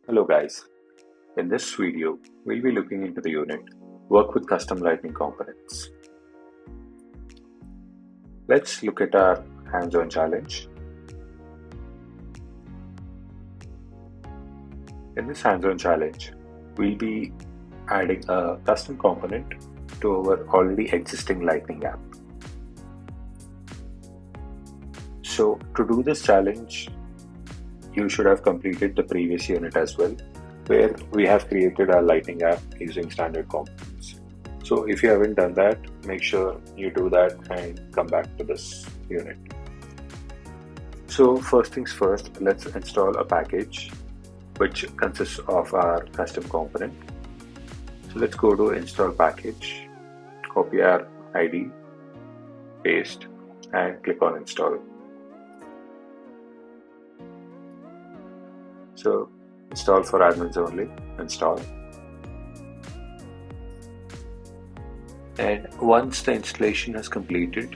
Hello guys, in this video we'll be looking into the unit Work with Custom Lightning Components. Let's look at our hands-on challenge. In this hands-on challenge, we'll be adding a custom component to our already existing Lightning app. So to do this challenge, you should have completed the previous unit as well, where we have created our Lightning app using standard components. So if you haven't done that, make sure you do that and come back to this unit. So first things first, let's install a package which consists of our custom component. So let's go to install package, copy our ID, paste, and click on install. So install for admins only, install. And once the installation is completed,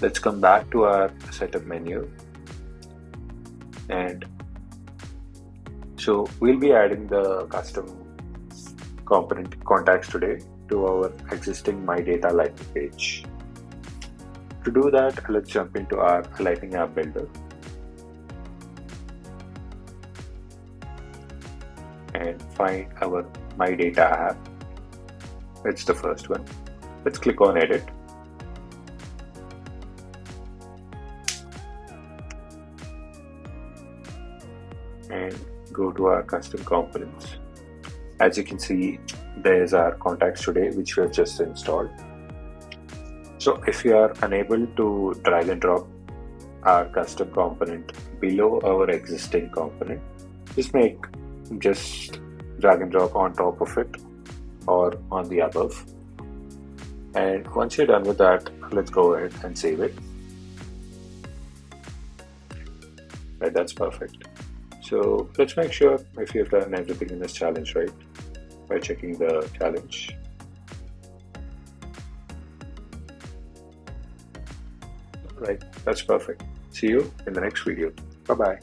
let's come back to our setup menu. And so we'll be adding the custom component contacts today to our existing My Data Lightning page. To do that, let's jump into our Lightning App Builder. And find our My Data app. It's the first one. Let's click on edit. And go to our custom components. As you can see, there's our contacts today, which we have just installed. So if you are unable to drag and drop our custom component below our existing component, just drag and drop on top of it or on the above. And once you're done with that, let's go ahead and save it. Right, that's perfect. So let's make sure if you've done everything in this challenge right by checking the challenge. Right, that's perfect. See you in the next video. Bye-bye.